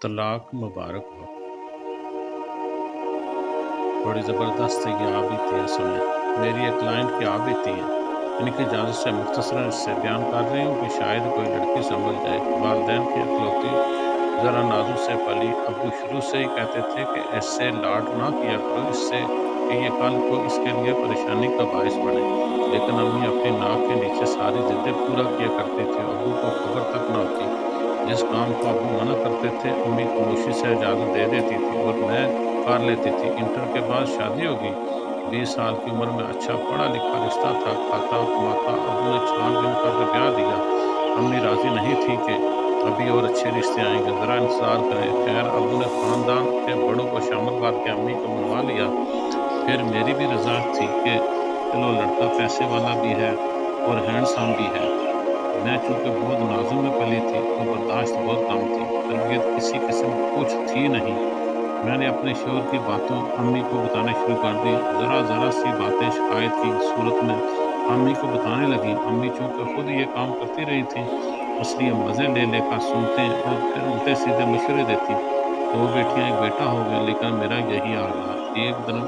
طلاق مبارک ہو۔ بڑی زبردست ہے، یہ آپ بیتی ہیں سنیں۔ میری ایک کلائنٹ کی آپ بیتی ہیں، ان کی اجازت سے مختصراً اس سے بیان کر رہی ہوں کہ شاید کوئی لڑکی سنبھل جائے۔ والدین کی اکلوتی ذرا نازو سے پلی، ابو شروع سے ہی کہتے تھے کہ ایسے لاڈ نہ کیا کرو اس سے کہ یہ کل کو اس کے لیے پریشانی کا باعث بنے، لیکن امی اپنی ناک کے نیچے ساری ضدیں پورا کیا کرتی تھی، ابو کو خبر تک نہ ہوتی۔ جس کام کو ابو منع کرتے تھے امی خاموشی سے اجازت دے دیتی تھی اور میں کر لیتی تھی۔ انٹر کے بعد شادی ہوگی، 20 سال کی عمر میں اچھا پڑھا لکھا رشتہ تھا، کھاتا کماتا، ابو نے چھان بین کر کے بیاہ دیا۔ امی راضی نہیں تھی کہ ابھی اور اچھے رشتے آئیں گے، ذرا انتظار کریں۔ خیر ابو نے خاندان کے بڑوں کو شامل کر کے امی کو منوا لیا۔ پھر میری بھی رضا تھی کہ چلو لڑکا پیسے والا بھی ہے اور ہینڈسم بھی ہے۔ میں چونکہ بہت نازوں میں پلی تھی تو برداشت بہت کم تھی، تربیت کسی قسم کچھ تھی نہیں۔ میں نے اپنے شوہر کی باتوں امی کو بتانا شروع کر دی، ذرا ذرا سی باتیں شکایت کی صورت میں امی کو بتانے لگی۔ امی چونکہ خود یہ کام کرتی رہی تھیں، اس لیے مزے لے لے کر سنتے اور پھر الٹے سیدھے مشورے دیتی۔ 2 بیٹیاں 1 بیٹا ہو گیا، لیکن میرا یہی حال رہا۔ ایک دن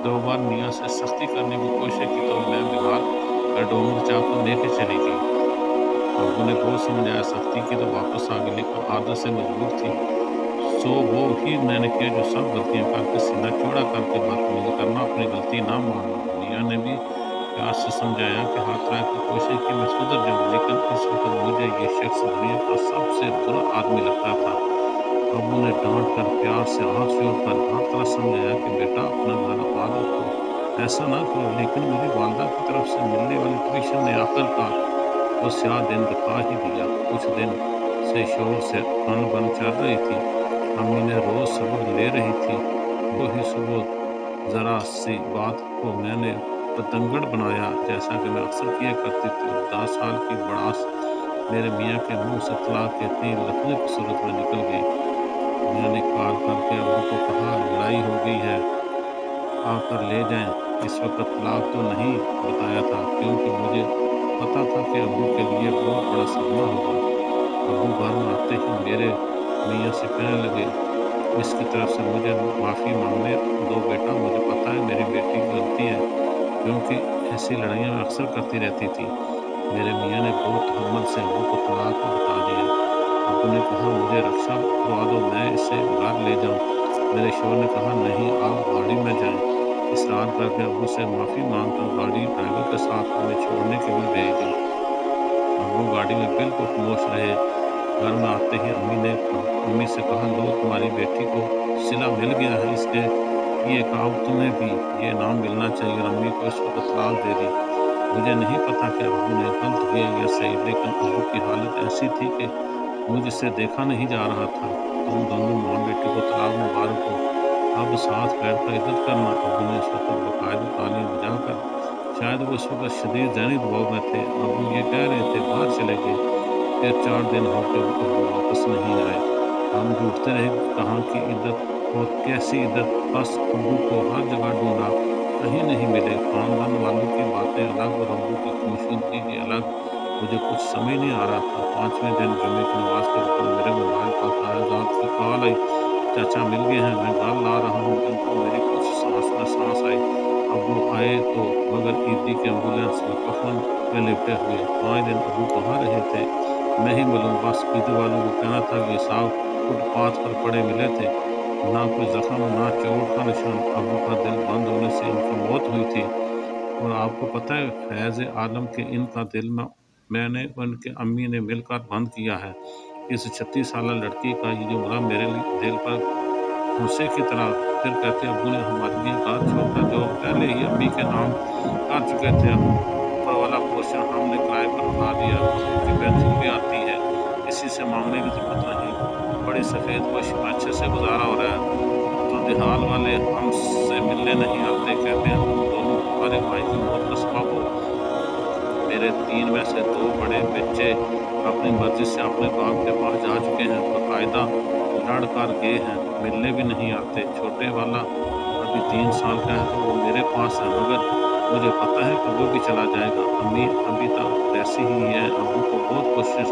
2 بار میاں سے سختی کرنے کی کوشش کی تو میں بیمار کا ڈونگ چا کر میکے چلی گئی۔ ابو نے بہت سمجھایا، سختی کی تو واپس آ گئی، لیکن عادت سے مجبور تھی۔ سو وہ ہی میں نے کیا جو سب غلطیاں کر کے سینہ چوڑا کر کے بدتمیزی کرنا، اپنی غلطی نہ ماننا۔ میاں نے بھی پیار سے سمجھایا کہ ہر طرح کی کوشش کی میں سدھر جاؤں، لیکن اس وقت مجھے یہ شخص دنیا کا سب سے برا آدمی لگتا تھا۔ ابو نے ڈانٹ کر پیار سے ہاتھ جوڑ کر ہر طرح سمجھایا کہ بیٹا اپنا گھر آباد رکھو، ایسا نہ کرو، لیکن میری والدہ کی طرف سے ملنے والی ٹیوشن نے آخر کار وہ سیاہ دن دکھا ہی دیا۔ کچھ دن سے شوہر سے ان بن چل رہی تھی، امی نے روز سبق لے رہی تھی، وہی صبح ذرا سی بات کو میں نے پتنگڑ بنایا، جیسا کہ میں اکثر کیا کرتی تھی، اور 10 سال کی بڑاس میرے میاں کے منہ سے طلاق کے 3 لفظ کی صورت میں نکل گئی۔ میں نے کال کر کے ابو کو کہا لڑائی ہو گئی ہے، آ کر لے جائیں۔ اس وقت طلاق تو نہیں بتایا تھا، کیونکہ مجھے پتا تھا کہ ابو کے لیے بہت بڑا صدمہ ہوگا۔ ابو گھر میں آتے ہی میرے میاں سے کہنے لگے، اس کی طرف سے مجھے معافی مانگنے دو بیٹا، مجھے پتا ہے میری بیٹی کی غلطی ہے، کیونکہ ایسی لڑائیاں میں اکثر کرتی رہتی تھی۔ میرے میاں نے بہت تحمل سے ابو کو طلاق بتا دیا۔ ابو نے کہا مجھے رکشہ کروا دو، میں اسے گھر لے جاؤں۔ میرے شوہر نے کہا نہیں، آپ گاڑی میں جائیں۔ اصرار کر کے ابو سے معافی مانگ کر گاڑی ڈرائیور کے ساتھ ہمیں چھوڑنے کے لیے بھیج دی۔ ابو گاڑی میں بالکل خاموش رہے۔ گھر میں آتے ہی امی سے کہا لو تمہاری بیٹی کو صلہ مل گیا ہے، اس کے یہ کہا تمہیں بھی یہ نام ملنا چاہیے، اور امی کو اس وقت طلاق دے دی۔ مجھے نہیں پتا کہ ابو نے غلط کیا یا صحیح، لیکن ابو کی حالت ایسی تھی کہ مجھ سے دیکھا نہیں جا رہا تھا۔ تم دونوں ماں بیٹی کو طلاق مبارک ہو، اب ساتھ بیٹھ کر عزت کرنا۔ ابو نے اس وقت باقاعدہ تالیاں بجا کر، شاید وہ اس وقت شدید ذہنی دباؤ میں تھے، ابو یہ کہہ رہے تھے، باہر چلے گئے۔ پھر 4 دن ہو کے ابو واپس نہیں آئے۔ ہم ڈھونڈتے رہے کہاں کی عدت اور کیسی عدت، بس ابو کو ہر جگہ ڈھونڈا، کہیں نہیں ملے۔ خاندان والوں کی باتیں الگ اور ابو کی گمشدگی بھی الگ، مجھے کچھ سمجھ نہیں آ رہا تھا۔ 5ویں دن جمعے کی نماز کے وقت میرے موبائل پر تعزیت کی کال آئی، چاچا مل گئے ہیں، میں گھر لا رہا ہوں۔ بالکل میری کچھ سانس میں سانس آئی۔ ابو آئے تو مگر عیدی کے ایمبولینس میں کفن میں لپٹے ہوئے۔ 5 دن ابو کہاں رہے تھے نہیں معلوم، بس عیدی والوں کو کہنا تھا کہ صاحب فٹ پاتھ پر پڑے ملے تھے، نہ کوئی زخم نہ چوٹ کا نشان۔ ابو کا دل بند ہونے سے ان کی موت ہوئی تھی، اور آپ کو پتہ ہے فیض عالم کے ان کا دل میں نے ان کے امی نے مل کر بند کیا ہے۔ اس 36 سالہ لڑکی کا یہ جملہ میرے دل پر گھونسے کی طرح۔ پھر کہتے ابو نے ہمارے لیے گھر چھوڑا جو پہلے ہی امی کے نام کر چکے تھے، اوپر والا پورشن ہم نے کرائے پر اٹھا دیا، ابو کی پینشن بھی آتی ہے، کسی سے مانگنے کی ضرورت نہیں، بڑی سفید پوش میں اچھے سے گزارا ہو رہا ہے۔ تو دیہال والے ہم سے ملنے نہیں آتے، کہتے ہیں تم دونوں تمہارے بھائی کی موت کا سبب ہو۔ میرے 3 میں سے 2 بڑے بچے اپنی مرضی سے اپنے باپ کے پاس جا چکے ہیں، باقاعدہ لڑ کر گئے ہیں، ملنے بھی نہیں آتے۔ چھوٹے والا ابھی 3 سال کا ہے تو وہ میرے پاس ہے، مگر مجھے پتا ہے کہ وہ بھی چلا جائے گا۔ امی ابھی تک ویسی ہی ہے، ابو کو بہت کوشش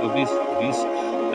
24-20